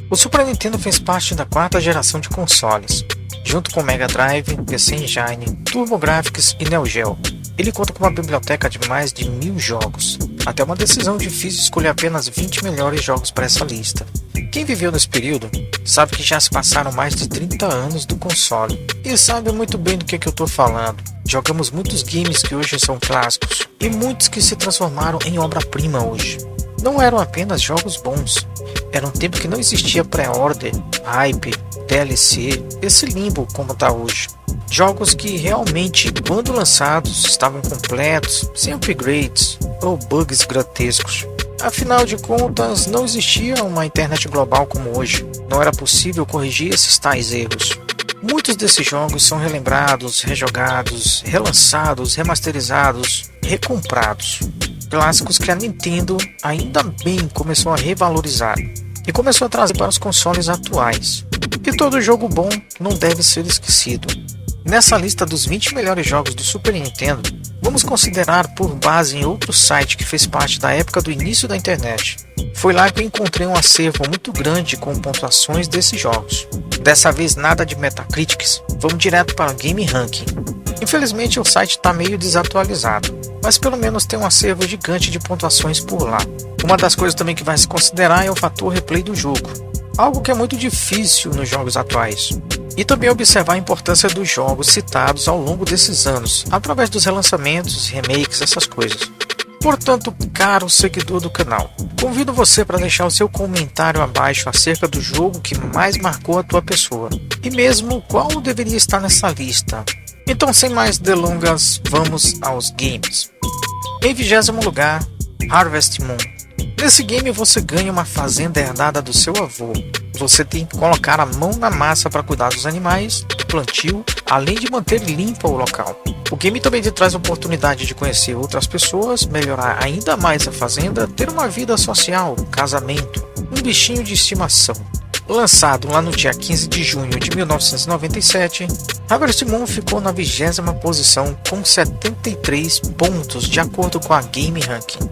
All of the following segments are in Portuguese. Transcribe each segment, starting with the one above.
O Super Nintendo fez parte da quarta geração de consoles, junto com Mega Drive, PC Engine, TurboGrafx e Neo Geo. Ele conta com uma biblioteca de mais de 1000 jogos. Até uma decisão difícil escolher apenas 20 melhores jogos para essa lista. Quem viveu nesse período sabe que já se passaram mais de 30 anos do console e sabe muito bem do que eu estou falando. Jogamos muitos games que hoje são clássicos e muitos que se transformaram em obra-prima hoje. Não eram apenas jogos bons, era um tempo que não existia pré-order, hype, DLC, esse limbo como está hoje. Jogos que realmente, quando lançados, estavam completos, sem upgrades ou bugs grotescos. Afinal de contas, não existia uma internet global como hoje. Não era possível corrigir esses tais erros. Muitos desses jogos são relembrados, rejogados, relançados, remasterizados, recomprados. Clássicos que a Nintendo, ainda bem, começou a revalorizar e começou a trazer para os consoles atuais. E todo jogo bom não deve ser esquecido. Nessa lista dos 20 melhores jogos do Super Nintendo, vamos considerar por base em outro site que fez parte da época do início da internet. Foi lá que eu encontrei um acervo muito grande com pontuações desses jogos. Dessa vez nada de Metacritics, vamos direto para Game Ranking. Infelizmente o site está meio desatualizado, mas pelo menos tem um acervo gigante de pontuações por lá. Uma das coisas também que vai se considerar é o fator replay do jogo, algo que é muito difícil nos jogos atuais. E também observar a importância dos jogos citados ao longo desses anos, através dos relançamentos, remakes, essas coisas. Portanto, caro seguidor do canal, convido você para deixar o seu comentário abaixo acerca do jogo que mais marcou a tua pessoa, e mesmo qual deveria estar nessa lista. Então, sem mais delongas, vamos aos games. Em 20º lugar, Harvest Moon. Nesse game você ganha uma fazenda herdada do seu avô. Você tem que colocar a mão na massa para cuidar dos animais, do plantio, além de manter limpo o local. O game também te traz a oportunidade de conhecer outras pessoas, melhorar ainda mais a fazenda, ter uma vida social, casamento, um bichinho de estimação. Lançado lá no dia 15 de junho de 1997, Harvest Moon ficou na 20ª posição com 73 pontos de acordo com a Game Ranking.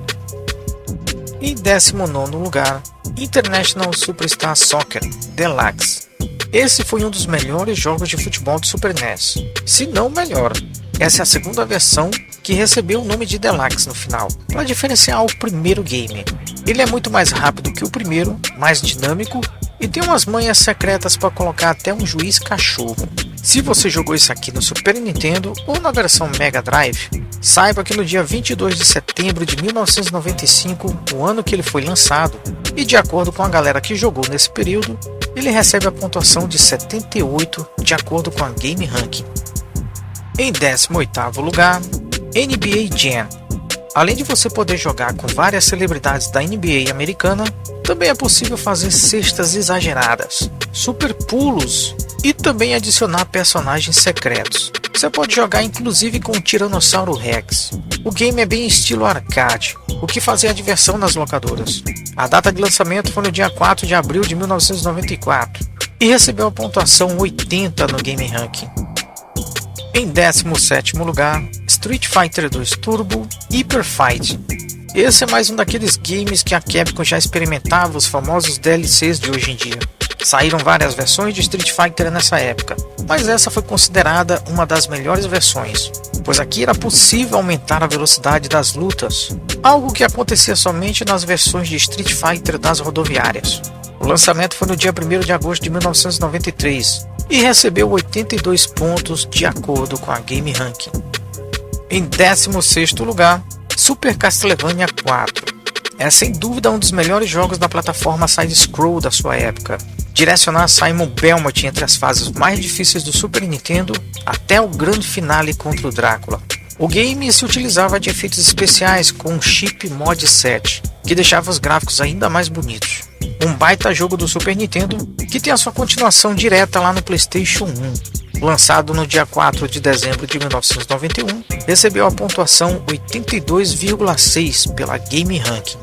Em 19º lugar, International Superstar Soccer Deluxe. Esse foi um dos melhores jogos de futebol do Super NES, se não o melhor. Essa é a segunda versão que recebeu o nome de Deluxe no final, para diferenciar o primeiro game. Ele é muito mais rápido que o primeiro, mais dinâmico e tem umas manhas secretas para colocar até um juiz cachorro. Se você jogou isso aqui no Super Nintendo ou na versão Mega Drive, saiba que no dia 22 de setembro de 1995, o ano que ele foi lançado, e de acordo com a galera que jogou nesse período, ele recebe a pontuação de 78 de acordo com a Game Ranking. Em 18º lugar, NBA Jam. Além de você poder jogar com várias celebridades da NBA americana, também é possível fazer cestas exageradas, super pulos e também adicionar personagens secretos. Você pode jogar inclusive com o Tiranossauro Rex. O game é bem estilo arcade, o que fazia a diversão nas locadoras. A data de lançamento foi no dia 4 de abril de 1994 e recebeu a pontuação 80 no Game Ranking. Em 17º lugar, Street Fighter 2 Turbo Hyper Fight. Esse é mais um daqueles games que a Capcom já experimentava os famosos DLCs de hoje em dia. Saíram várias versões de Street Fighter nessa época, mas essa foi considerada uma das melhores versões, pois aqui era possível aumentar a velocidade das lutas, algo que acontecia somente nas versões de Street Fighter das rodoviárias. O lançamento foi no dia 1º de agosto de 1993 e recebeu 82 pontos de acordo com a Game Ranking. Em 16º lugar, Super Castlevania 4. É sem dúvida um dos melhores jogos da plataforma side-scroll da sua época. Direcionar Simon Belmont entre as fases mais difíceis do Super Nintendo até o grande finale contra o Drácula. O game se utilizava de efeitos especiais com um chip Mod 7, que deixava os gráficos ainda mais bonitos. Um baita jogo do Super Nintendo que tem a sua continuação direta lá no PlayStation 1. Lançado no dia 4 de dezembro de 1991, recebeu a pontuação 82,6 pela Game Ranking.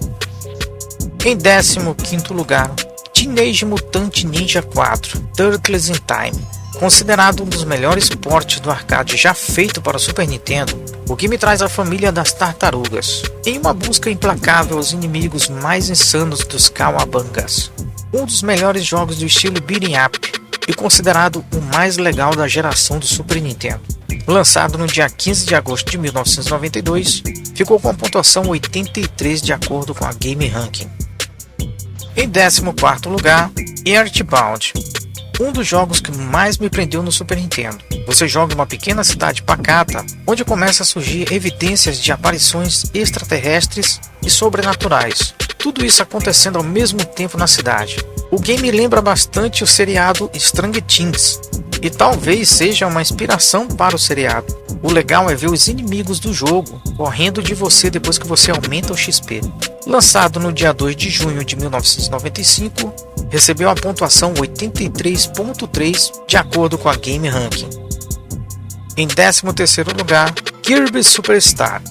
Em 15º lugar, Teenage Mutant Ninja 4 Turtles in Time. Considerado um dos melhores portes do arcade já feito para o Super Nintendo, o game traz a família das tartarugas, em uma busca implacável aos inimigos mais insanos dos Cawabangas. um dos melhores jogos do estilo beat'em up e considerado o mais legal da geração do Super Nintendo. Lançado no dia 15 de agosto de 1992, ficou com a pontuação 83 de acordo com a Game Ranking. Em 14º lugar, Earthbound, um dos jogos que mais me prendeu no Super Nintendo. Você joga em uma pequena cidade pacata, onde começa a surgir evidências de aparições extraterrestres e sobrenaturais. Tudo isso acontecendo ao mesmo tempo na cidade. O game lembra bastante o seriado Stranger Things, e talvez seja uma inspiração para o seriado. O legal é ver os inimigos do jogo correndo de você depois que você aumenta o XP. Lançado no dia 2 de junho de 1995, recebeu a pontuação 83.3 de acordo com a Game Ranking. Em 13º lugar, Kirby Superstar,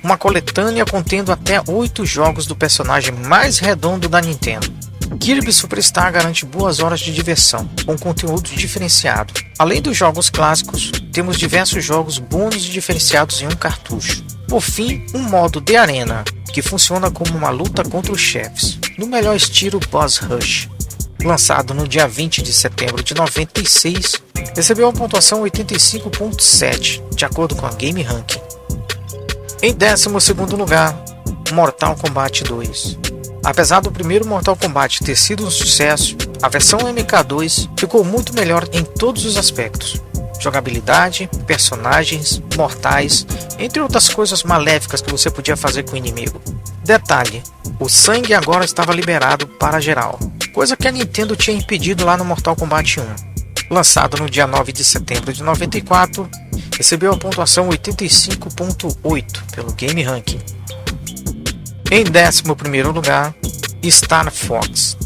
uma coletânea contendo até 8 jogos do personagem mais redondo da Nintendo. Kirby Superstar garante boas horas de diversão, com conteúdo diferenciado. Além dos jogos clássicos, temos diversos jogos bônus diferenciados em um cartucho. Por fim, um modo de arena, que funciona como uma luta contra os chefes, no melhor estilo Boss Rush. Lançado no dia 20 de setembro de 96, recebeu a pontuação 85.7, de acordo com a Game Ranking. Em 12º lugar, Mortal Kombat 2. Apesar do primeiro Mortal Kombat ter sido um sucesso, a versão MK2 ficou muito melhor em todos os aspectos. Jogabilidade, personagens, mortais, entre outras coisas maléficas que você podia fazer com o inimigo. Detalhe, o sangue agora estava liberado para geral, coisa que a Nintendo tinha impedido lá no Mortal Kombat 1. Lançado no dia 9 de setembro de 94, recebeu a pontuação 85.8 pelo Game Ranking. Em 11º lugar, Star Fox.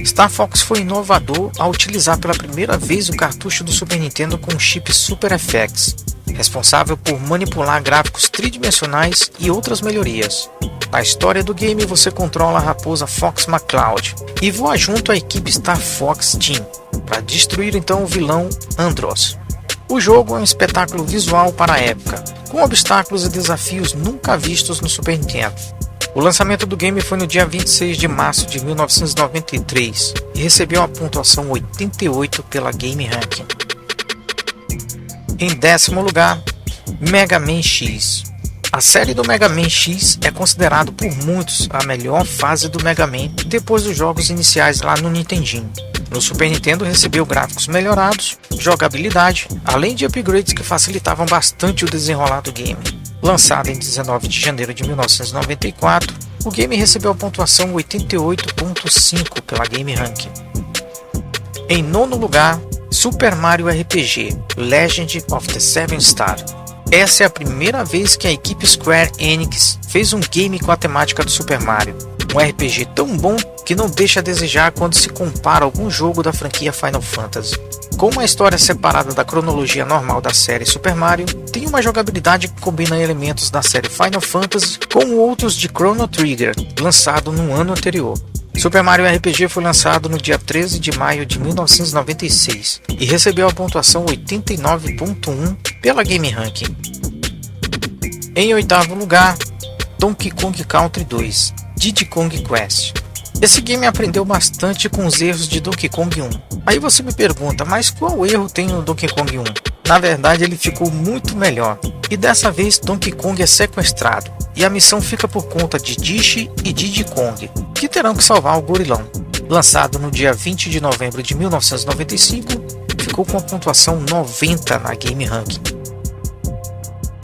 Star Fox foi inovador ao utilizar pela primeira vez o cartucho do Super Nintendo com o chip Super FX, responsável por manipular gráficos tridimensionais e outras melhorias. Na história do game, você controla a raposa Fox McCloud e voa junto à equipe Star Fox Team para destruir então o vilão Andross. O jogo é um espetáculo visual para a época, com obstáculos e desafios nunca vistos no Super Nintendo. O lançamento do game foi no dia 26 de março de 1993 e recebeu a pontuação 88 pela Game Ranking. Em 10º lugar, Mega Man X. A série do Mega Man X é considerado por muitos a melhor fase do Mega Man depois dos jogos iniciais lá no Nintendinho. No Super Nintendo recebeu gráficos melhorados, jogabilidade, além de upgrades que facilitavam bastante o desenrolar do game. Lançado em 19 de janeiro de 1994, o game recebeu a pontuação 88.5 pela Game Ranking. Em 9º lugar, Super Mario RPG Legend of the Seven Stars. Essa é a primeira vez que a equipe Square Enix fez um game com a temática do Super Mario. Um RPG tão bom que não deixa a desejar quando se compara a algum jogo da franquia Final Fantasy. Com uma história separada da cronologia normal da série Super Mario, tem uma jogabilidade que combina elementos da série Final Fantasy com outros de Chrono Trigger, lançado no ano anterior. Super Mario RPG foi lançado no dia 13 de maio de 1996 e recebeu a pontuação 89.1 pela Game Ranking. Em 8º lugar, Donkey Kong Country 2 Diddy Kong Quest. Esse game aprendeu bastante com os erros de Donkey Kong 1. Aí você me pergunta, mas qual erro tem no Donkey Kong 1? Na verdade, ele ficou muito melhor. E dessa vez Donkey Kong é sequestrado e a missão fica por conta de Diddy e Diddy Kong, que terão que salvar o gorilão. Lançado no dia 20 de novembro de 1995, ficou com a pontuação 90 na Game Ranking.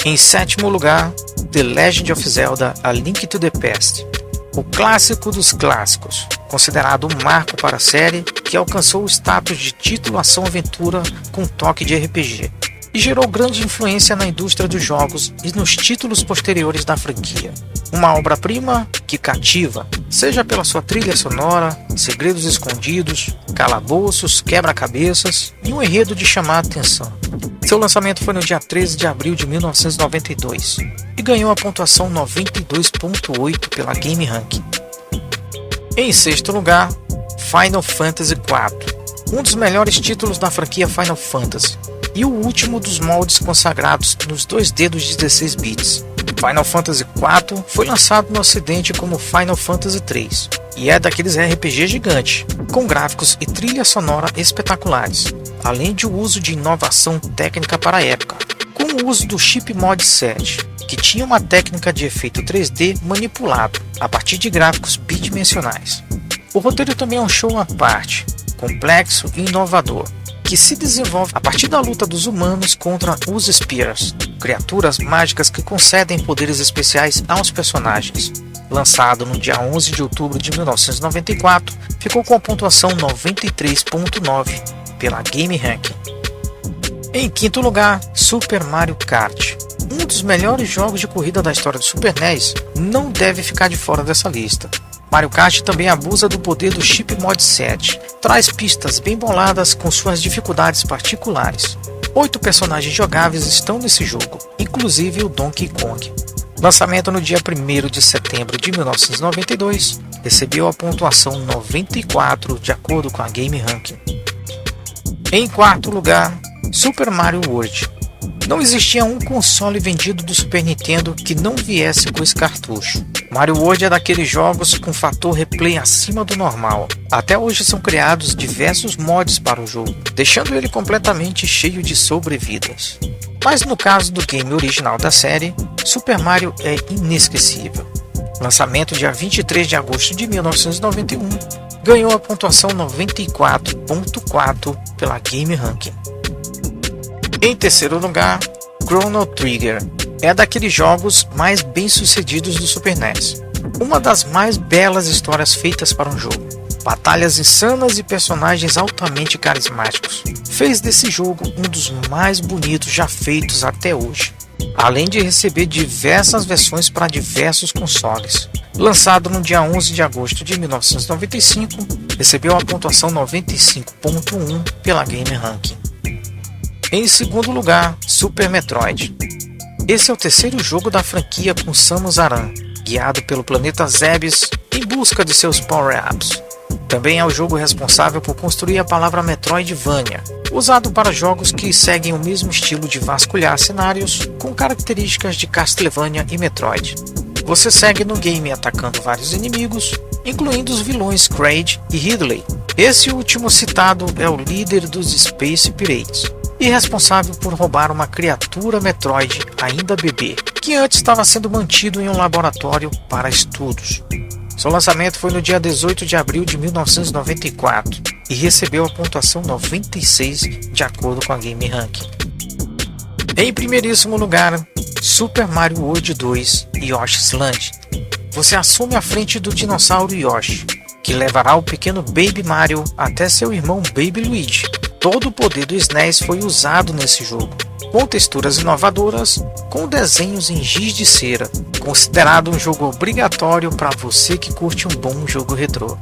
Em 7º lugar, The Legend of Zelda: A Link to the Past. O clássico dos clássicos, considerado um marco para a série que alcançou o status de título ação-aventura com toque de RPG, e gerou grande influência na indústria dos jogos e nos títulos posteriores da franquia. Uma obra-prima que cativa, seja pela sua trilha sonora, segredos escondidos, calabouços, quebra-cabeças e um enredo de chamar a atenção. Seu lançamento foi no dia 13 de abril de 1992 e ganhou a pontuação 92.8 pela Game Ranking. Em 6º lugar, Final Fantasy IV, um dos melhores títulos da franquia Final Fantasy e o último dos moldes consagrados nos 2D dos 16 bits. Final Fantasy IV foi lançado no ocidente como Final Fantasy III e é daqueles RPG gigante, com gráficos e trilha sonora espetaculares, além de uso de inovação técnica para a época, com o uso do Chip Mod 7, que tinha uma técnica de efeito 3D manipulado a partir de gráficos bidimensionais. O roteiro também é um show à parte, complexo e inovador, que se desenvolve a partir da luta dos humanos contra os Spears, criaturas mágicas que concedem poderes especiais aos personagens. Lançado no dia 11 de outubro de 1994, ficou com a pontuação 93.9 pela Game Ranking. Em quinto lugar, Super Mario Kart. Um dos melhores jogos de corrida da história do Super NES não deve ficar de fora dessa lista. Mario Kart também abusa do poder do Chip Mod 7, traz pistas bem boladas com suas dificuldades particulares. 8 personagens jogáveis estão nesse jogo, inclusive o Donkey Kong. Lançamento no dia 1º de setembro de 1992, recebeu a pontuação 94 de acordo com a Game Ranking. Em quarto lugar, Super Mario World. Não existia um console vendido do Super Nintendo que não viesse com esse cartucho. Mario World é daqueles jogos com fator replay acima do normal. Até hoje são criados diversos mods para o jogo, deixando ele completamente cheio de sobrevidas. Mas no caso do game original da série, Super Mario é inesquecível. Lançamento dia 23 de agosto de 1991, ganhou a pontuação 94.4 pela Game Ranking. Em terceiro lugar, Chrono Trigger. É daqueles jogos mais bem sucedidos do Super NES. Uma das mais belas histórias feitas para um jogo. Batalhas insanas e personagens altamente carismáticos. Fez desse jogo um dos mais bonitos já feitos até hoje. Além de receber diversas versões para diversos consoles. Lançado no dia 11 de agosto de 1995, recebeu a pontuação 95.1 pela Game Ranking. Em segundo lugar, Super Metroid. Esse é o terceiro jogo da franquia com Samus Aran, guiado pelo planeta Zebes em busca de seus power-ups. Também é o jogo responsável por construir a palavra Metroidvania, usado para jogos que seguem o mesmo estilo de vasculhar cenários com características de Castlevania e Metroid. Você segue no game atacando vários inimigos, incluindo os vilões Kraid e Ridley. Esse último citado é o líder dos Space Pirates e responsável por roubar uma criatura Metroid ainda bebê, que antes estava sendo mantido em um laboratório para estudos. Seu lançamento foi no dia 18 de abril de 1994 e recebeu a pontuação 96 de acordo com a Game Ranking. Em primeiríssimo lugar, Super Mario World 2 Yoshi's Land. Você assume a frente do dinossauro Yoshi, que levará o pequeno Baby Mario até seu irmão Baby Luigi. Todo o poder do SNES foi usado nesse jogo, com texturas inovadoras, com desenhos em giz de cera, considerado um jogo obrigatório para você que curte um bom jogo retrô.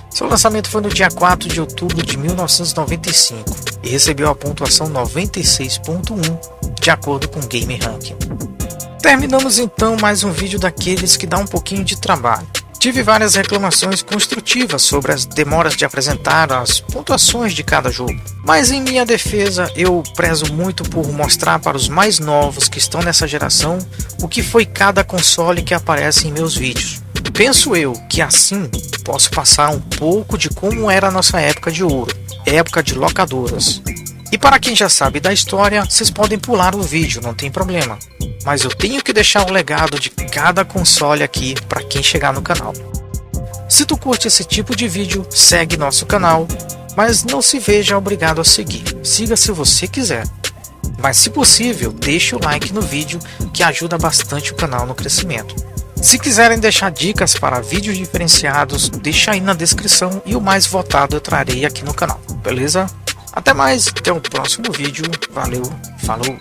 Seu lançamento foi no dia 4 de outubro de 1995 e recebeu a pontuação 96.1 de acordo com Game Ranking. Terminamos então mais um vídeo daqueles que dá um pouquinho de trabalho. Tive várias reclamações construtivas sobre as demoras de apresentar as pontuações de cada jogo, mas em minha defesa eu prezo muito por mostrar para os mais novos que estão nessa geração o que foi cada console que aparece em meus vídeos. Penso eu que assim posso passar um pouco de como era a nossa época de ouro, época de locadoras. E para quem já sabe da história, vocês podem pular o vídeo, não tem problema. Mas eu tenho que deixar o legado de cada console aqui para quem chegar no canal. Se tu curte esse tipo de vídeo, segue nosso canal, mas não se veja obrigado a seguir. Siga se você quiser. Mas se possível, deixe o like no vídeo que ajuda bastante o canal no crescimento. Se quiserem deixar dicas para vídeos diferenciados, deixa aí na descrição e o mais votado eu trarei aqui no canal, beleza? Até mais, até o próximo vídeo, valeu, falou!